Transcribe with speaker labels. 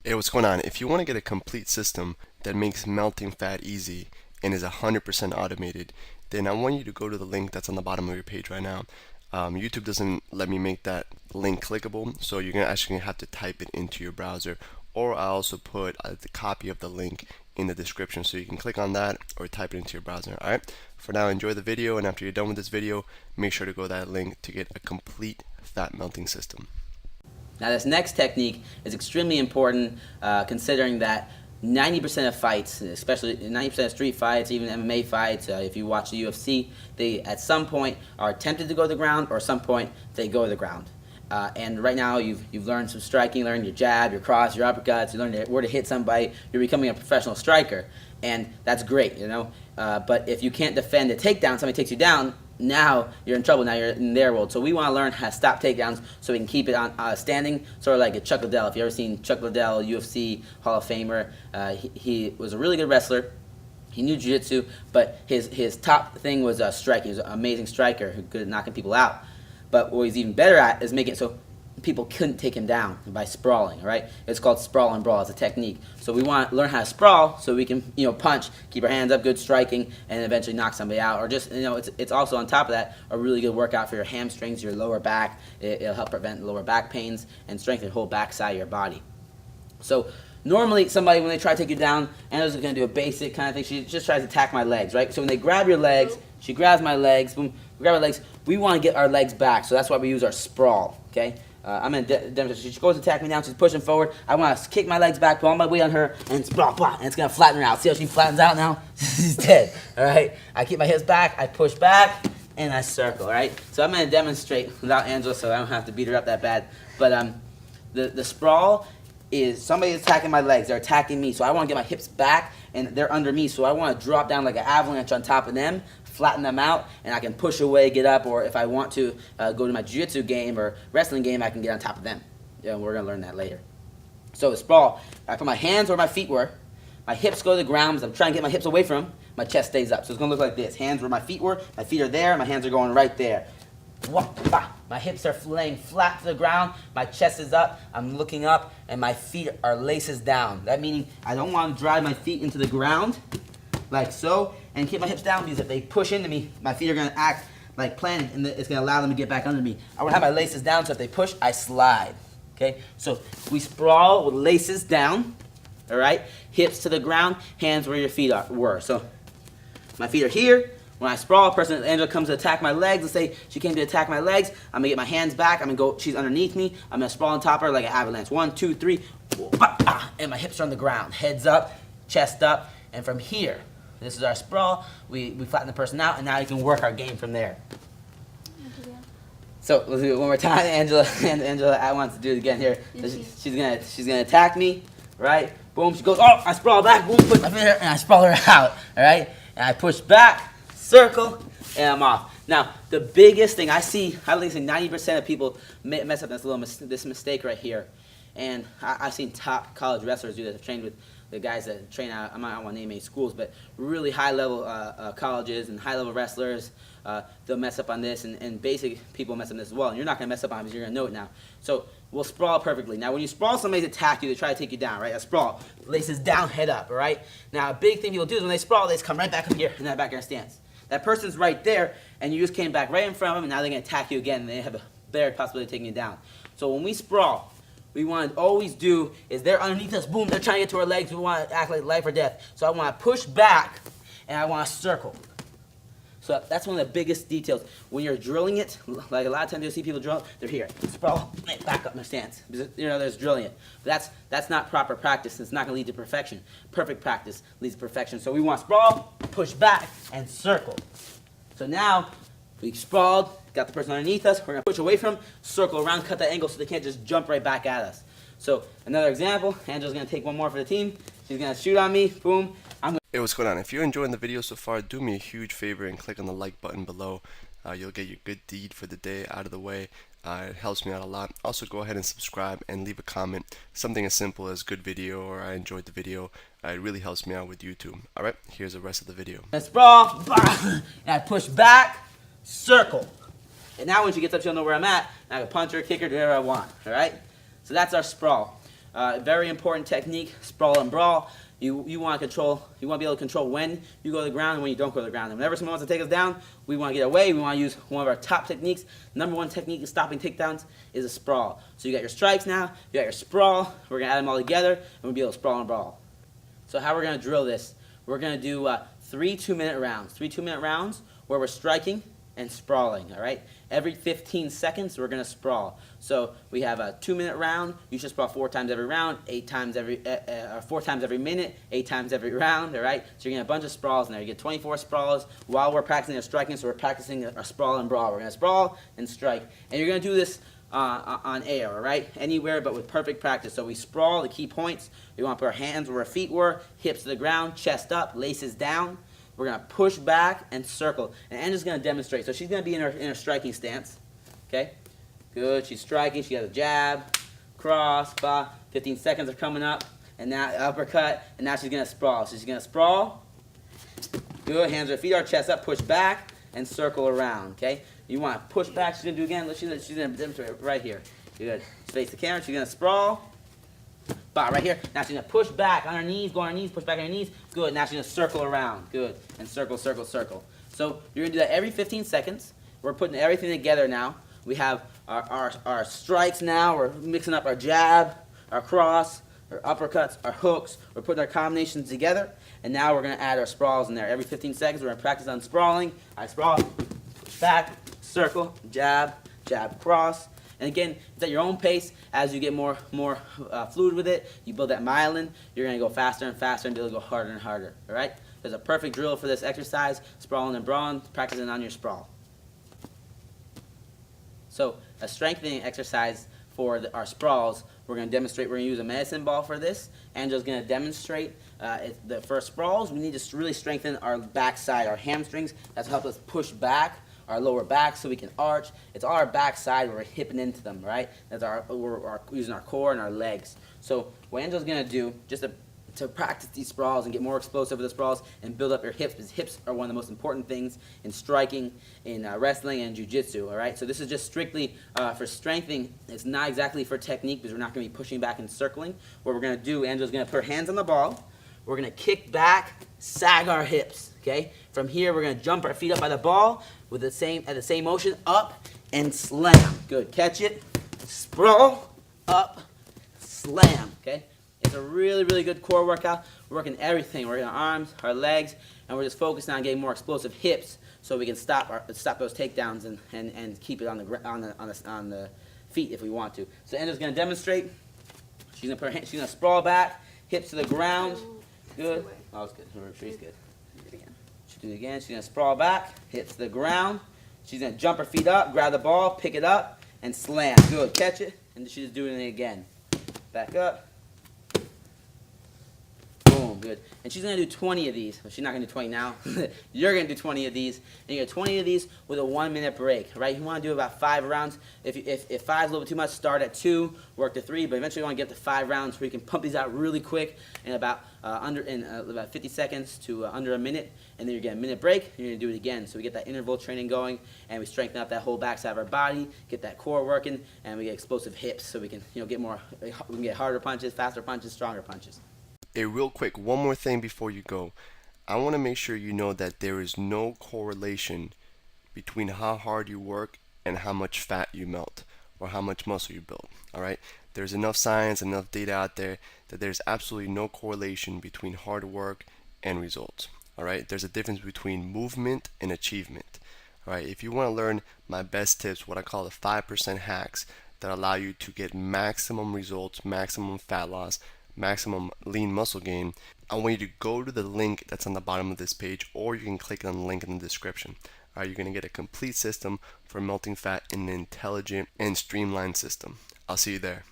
Speaker 1: Hey, what's going on? If you want to get a complete system that makes melting fat easy and is 100% automated, then I want you to go to the link that's on the bottom of your page right now. YouTube doesn't let me make that link clickable, so you're actually gonna have to type it into your browser, or I also put the copy of the link in the description, so you can click on that or type it into your browser. All right. For now, enjoy the video, and after you're done with this video, make sure to go to that link to get a complete fat melting system.
Speaker 2: Now this next technique is extremely important considering that 90% of fights, especially 90% of street fights, even MMA fights, if you watch the UFC, they at some point are tempted to go to the ground, or at some point they go to the ground. And right now you've learned some striking, learned your jab, your cross, your uppercuts, you learned where to hit somebody, you're becoming a professional striker, and that's great, you know. But if you can't defend a takedown, somebody takes you down, now you're in trouble. Now you're in their world. So we want to learn how to stop takedowns so we can keep it on standing, sort of like a Chuck Liddell. If you've ever seen Chuck Liddell, UFC Hall of Famer, he was a really good wrestler. He knew jiu-jitsu, but his top thing was striking. He was an amazing striker who good at knocking people out. But what he's even better at is making it so people couldn't take him down by sprawling, right? It's called sprawl and brawl. It's a technique. So we want to learn how to sprawl so we can, punch, keep our hands up, good striking, and eventually knock somebody out. Or just, it's also on top of that a really good workout for your hamstrings, your lower back. It'll help prevent lower back pains and strengthen the whole back side of your body. So normally somebody, when they try to take you down, Angela's going to do a basic kind of thing. She just tries to attack my legs, right? So when they grab your legs, she grabs my legs, boom, we grab our legs. We want to get our legs back, so that's why we use our sprawl, okay? I'm going to demonstrate. She goes to attack me now. She's pushing forward. I want to kick my legs back, put all my weight on her, and sprawl, blah, and it's going to flatten her out. See how she flattens out now? She's dead, all right? I keep my hips back. I push back, and I circle, all right? So I'm going to demonstrate without Angela, so I don't have to beat her up that bad. But the sprawl is somebody is attacking my legs. They're attacking me, so I want to get my hips back, and they're under me, so I want to drop down like an avalanche on top of them, flatten them out, and I can push away, get up, or if I want to go to my jiu-jitsu game or wrestling game, I can get on top of them. Yeah, we're going to learn that later. So the sprawl, I put my hands where my feet were, my hips go to the ground, because I'm trying to get my hips away from them, my chest stays up. So it's going to look like this. Hands where my feet were, my feet are there, my hands are going right there. My hips are laying flat to the ground, my chest is up, I'm looking up, and my feet are laces down. That meaning I don't want to drive my feet into the ground, like so, and keep my hips down, because if they push into me, my feet are going to act like planted, and it's going to allow them to get back under me. I want to have my laces down, so if they push, I slide. Okay, so we sprawl with laces down, all right? Hips to the ground, hands where your feet were. So my feet are here. When I sprawl, a person, Angela comes to attack my legs. Let's say she came to attack my legs. I'm going to get my hands back. I'm going to go, she's underneath me. I'm going to sprawl on top of her like an avalanche. 1, 2, 3. And my hips are on the ground. Heads up, chest up. And from here, this is our sprawl. We flatten the person out, and now you can work our game from there. So let's do it one more time. Angela, I want to do it again here. So she's gonna attack me, right? Boom, she goes, oh, I sprawl back, boom, put my finger, and I sprawl her out, all right? And I push back, circle, and I'm off. Now, the biggest thing I see 90% of people mess up this mistake right here. And I've seen top college wrestlers do this. I've trained with the guys that train out, I don't want to name any schools, but really high-level colleges and high-level wrestlers, they'll mess up on this, and basic people mess up on this as well. And you're not going to mess up on it because you're going to know it now. So we'll sprawl perfectly. Now, when you sprawl, somebody's attack you. They try to take you down, right? A sprawl. Laces down, head up, all right? Now, a big thing people do is when they sprawl, they just come right back up here in that back air stance. That person's right there, and you just came back right in front of them, and now they're going to attack you again, and they have a better possibility of taking you down. So when we sprawl, we want to always do is they're underneath us, boom, they're trying to get to our legs, we want to act like life or death. So I want to push back, and I want to circle. So that's one of the biggest details. When you're drilling it, like a lot of times you'll see people drill, they're here, sprawl, back up in their stance. There's drilling it. But that's not proper practice, and it's not going to lead to perfection. Perfect practice leads to perfection. So we want to sprawl, push back, and circle. So now, we sprawled, got the person underneath us, we're going to push away from them, circle around, cut that angle so they can't just jump right back at us. So another example, Angela's going to take one more for the team. She's going to shoot on me, boom.
Speaker 1: Hey, what's going on? If you're enjoying the video so far, do me a huge favor and click on the like button below. You'll get your good deed for the day out of the way. It helps me out a lot. Also, go ahead and subscribe and leave a comment. Something as simple as good video or I enjoyed the video. It really helps me out with YouTube. Alright, here's the rest of the video.
Speaker 2: And sprawl, and I push back, circle. And now when she gets up, she'll know where I'm at. And I can punch her, kick her, do whatever I want. Alright? So that's our sprawl. Very important technique, sprawl and brawl. You want to be able to control when you go to the ground and when you don't go to the ground. And whenever someone wants to take us down, we want to get away. We want to use one of our top techniques. Number one technique in stopping takedowns is a sprawl. So you got your strikes now, you got your sprawl. We're going to add them all together, and we'll be able to sprawl and brawl. So how we're going to drill this, we're going to do 3 2-minute rounds. 3 2-minute rounds where we're striking and sprawling, all right? Every 15 seconds, we're going to sprawl. So we have a 2-minute round. You should sprawl 4 times every round, 4 times every minute, 8 times every round, all right? So you're going to get a bunch of sprawls in there. You get 24 sprawls while we're practicing our striking, so we're practicing our sprawl and brawl. We're going to sprawl and strike. And you're going to do this on air, all right? Anywhere but with perfect practice. So we sprawl, the key points. We want to put our hands where our feet were, hips to the ground, chest up, laces down. We're going to push back and circle. And Angela's going to demonstrate. So she's going to be in her striking stance. Okay? Good. She's striking. She has a jab, cross, 15 seconds are coming up. And now uppercut. And now she's going to sprawl. So she's going to sprawl. Good. Hands or feet are chest up, push back, and circle around. Okay? You want to push back. She's going to do again. She's going to demonstrate right here. Good. Face the camera. She's going to sprawl. Right here. Now she's going to push back on her knees, go on her knees, push back on her knees. Good. Now she's going to circle around. Good. And circle, circle, circle. So you're going to do that every 15 seconds. We're putting everything together now. We have our strikes now. We're mixing up our jab, our cross, our uppercuts, our hooks. We're putting our combinations together. And now we're going to add our sprawls in there. Every 15 seconds, we're going to practice on sprawling. I sprawl, push back, circle, jab, jab, cross. And again, it's at your own pace. As you get more fluid with it, you build that myelin, you're going to go faster and faster until you go harder and harder. All right? There's a perfect drill for this exercise, sprawling and brawling, practicing on your sprawl. So a strengthening exercise for our sprawls, we're going to demonstrate, we're going to use a medicine ball for this. Angela's going to demonstrate for sprawls, we need to really strengthen our backside, our hamstrings. That's help us push back our lower back so we can arch. It's all our backside where we're hipping into them, right? We're using our core and our legs. So what Angela's going to do, just to practice these sprawls and get more explosive with the sprawls and build up your hips, because hips are one of the most important things in striking, in wrestling, and jiu-jitsu, all right? So this is just strictly for strengthening. It's not exactly for technique because we're not going to be pushing back and circling. What we're going to do, Angela's going to put her hands on the ball. We're going to kick back, sag our hips, okay? From here, we're going to jump our feet up by the ball with at the same motion, up and slam. Good. Catch it, sprawl, up, slam, okay? It's a really, really good core workout. We're working everything. We're working our arms, our legs, and we're just focusing on getting more explosive hips so we can stop those takedowns and keep it on the feet if we want to. So Angela's going to demonstrate. She's going to put her she's going to sprawl back, hips to the ground. Good. Oh, it's good. She's good. Do it again. She'll do it again. She's going to sprawl back, hips to the ground. She's going to jump her feet up, grab the ball, pick it up, and slam. Good. Catch it, and she's doing it again. Back up. Boom. Good. And she's going to do 20 of these. Well, she's not going to do 20 now. You're going to do 20 of these. And you get 20 of these with a 1-minute break, right? You want to do about 5 rounds. If 5 is a little bit too much, start at 2, work to 3, but eventually you want to get to 5 rounds where you can pump these out really quick in about 50 seconds to under a minute, and then you get a minute break. You're going to do it again. So we get that interval training going, and we strengthen up that whole backside of our body, get that core working, and we get explosive hips so we can we can get harder punches, faster punches, stronger punches.
Speaker 1: Hey, real quick, one more thing before you go. I want to make sure you know that there is no correlation between how hard you work and how much fat you melt or how much muscle you build. All right? There's enough science, enough data out there that there's absolutely no correlation between hard work and results. All right? There's a difference between movement and achievement. All right? If you want to learn my best tips, what I call the 5% hacks that allow you to get maximum results, maximum fat loss, maximum lean muscle gain, I want you to go to the link that's on the bottom of this page, or you can click on the link in the description. All right, you're going to get a complete system for melting fat in an intelligent and streamlined system. I'll see you there.